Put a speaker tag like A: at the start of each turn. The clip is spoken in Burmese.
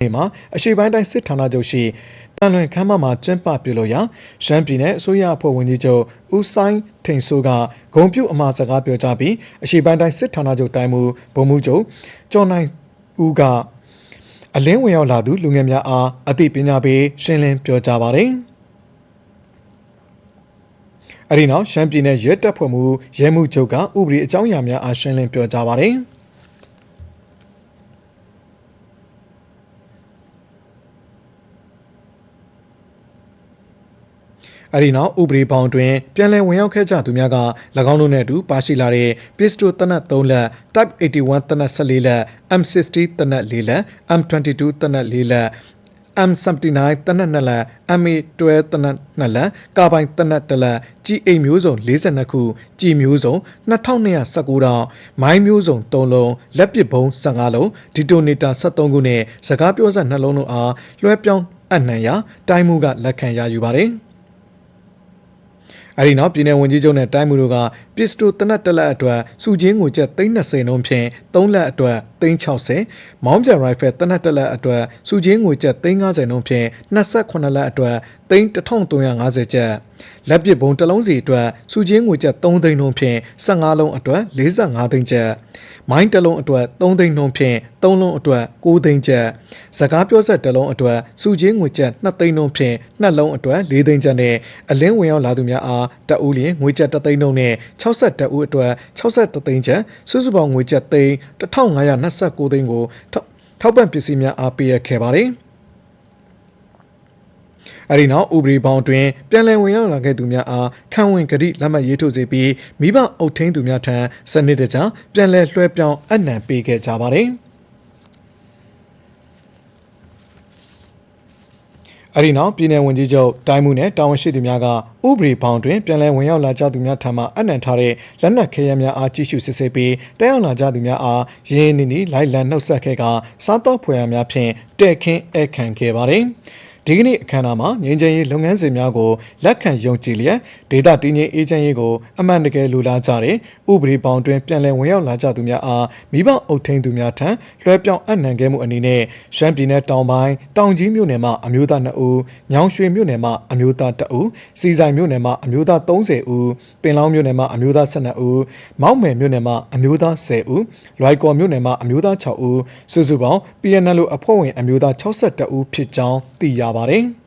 A: မှာအရှိပိုင်းတိုင်းစစ်ဌာနချုပ်ရှိတန်လွင်ခမ်းမမှာကျင်းပပြုလုပ်ရာရှမ်းပြည်နယ်အစိုးရအဖွဲ့ဝင်ကြီးချုပ်ဦးဆိုင်ထိန်ဆိုးကဂုံပြုအမှာစကားပြောကြားပြီးအရှိပိုင်းတိုင်းစစ်ဌာနချုပ်တိုင်းမူဗိုလ်မှူးချုပ်ကျော်နိုင်ဦးကအလင်းဝင်ရောက်လာသူလူငယ်များအားအသိပညာပေးရှင်းလင်းပြောကြားပါတယ်။အဲဒီနောက်ရှမ်းပြည်နယ်ရဲတပ်ဖွဲ့မှရဲမှူးချုပ်ကဥပဒေအကြောင်းအရာများအားရှင်းလင်းပြောကြားပါတယ်။အဲဒီနောက်ဥပဒေပေါင်းတွင်ပြန်လည်ဝင်ရောက်ခဲ့ကြသူများက၎င်းတို့နှင့်အတူပါရှိလာတဲ့ pistol သေနတ်3လက် type 81သေနတ်14လက် M60 သေနတ်4လက် M22 သေနတ်4လက် M79 သေနတ်2လက် MA12 သေနတ်2လက်ကာပိုင်သေနတ်1လက်ကြီးအိမ်မျိုးစုံ42ခုကြီးမျိုးစုံ2219တောင်မိုင်းမျိုးစုံ3လုံးလက်ပစ်ဗုံး15လုံးဒီတိုနေတာ73ခုနဲ့စကားပြောစက်2လုံးတို့အားလွှဲပြောင်းအနှံ့ရာတိုင်းမှုကလက်ခံရယူပါတယ်။အဲဒီနောက်ပြည်내ဝန်ကြီးချုပ်နဲ့တိုင်းမှုတို့ကပစ္စတိုတနက်တလက်အတွက်စုချင်းငွေကျပ်320နှုန်းဖြင့်3လက်အတွက်360မောင်းပြန်ရိုင်ဖယ်တနက်တလက်အတွက်စုချင်းငွေကျပ်350နှုန်းဖြင့်28လက်အတွက်1350ကျပ်လက်ပစ်ဘုံတစ်လုံးစီအတွက်စုချင်းငွေကျပ်3သိန်းနှုန်းဖြင့်15လုံးအတွက်45သိန်းကျပ်မိုင်းတစ်လုံးအတွက်3သိန်းနှုန်းဖြင့်3လုံးအတွက်9သိန်းကျပ်စကားပြောဆက်တစ်လုံးအတွက်စုချင်းငွေကျပ်2သိန်းနှုန်းဖြင့်2လုံးအတွက်4သိန်းကျပ်နဲ့အလင်းဝင်ရောက်လာသူများအားတအူးလျင်ငွေကျပ်3သိန်းနှုန်းနဲ့62ဦးအတွက်63သိန်းကျပ်စုစုပေါင်းငွေကျပ်သိန်း1529သိန်းကိုထောက်ပံ့ပစ္စည်းများအားပေးရခဲ့ပါတယ်။အဲဒီနောက်ဥပဒေပေါင်းတွင်ပြန်လည်ဝင်ရောက်လာခဲ့သူများအားခံဝင်ကတိလက်မှတ်ရေးထိုးစေပြီးမိဘအုပ်ထိန်းသူများထံစနစ်တကျပြန်လည်လွှဲပြောင်းအနှံပေးခဲ့ကြပါတယ်။အဲဒီနောက်ပြည်내ဝန်ကြီးချုပ်တိုင်းမှုနဲ့တာဝန်ရှိသူများကဥပဒေပေါင်းတွင်ပြန်လည်ဝင်ရောက်လာကြသူများထံမှအနှံထားတဲ့လက်နက်ခဲယမ်းများအားကြည့်ရှုစစ်ဆေးပြီးတက်ရောက်လာကြသူများအားရင်းနှီးနှီးလိုက်လံနှုတ်ဆက်ခဲ့ကစားတော့ဖွယ်ရများဖြင့်တဲ့ခင်းအခန့်ခဲ့ပါတယ်။ဒီကနေ့အခမ်းအနားမှာငြိမ်းချမ်းရေးလုပ်ငန်းစဉ်များကိုလက်ခံယုံကြည်လျက်ဒေသတည်ငြိမ်အေးချမ်းရေးကိုအမှန်တကယ်လိုလားကြတဲ့ဥပဒေပေါင်းတွင်ပြန်လည်ဝင်ရောက်လာကြသူများအားမိဘအုပ်ထိန်းသူများထံလွှဲပြောင်းအနှံခဲ့မှုအနေနဲ့ရှမ်းပြည်နယ်တောင်ပိုင်းတောင်ကြီးမြို့နယ်မှအမျိုးသား2ဦးညောင်ရွှေမြို့နယ်မှအမျိုးသား1ဦးစီဆိုင်မြို့နယ်မှအမျိုးသား30ဦးပင်လောင်းမြို့နယ်မှအမျိုးသား12ဦးမောက်မယ်မြို့နယ်မှအမျိုးသား10ဦးလွိုင်ကော်မြို့နယ်မှအမျိုးသား6ဦးစုစုပေါင်း PNL အဖွဲ့ဝင်အမျိုးသား62ဦးဖြစ်ကြောင်းသိရပါတယ်။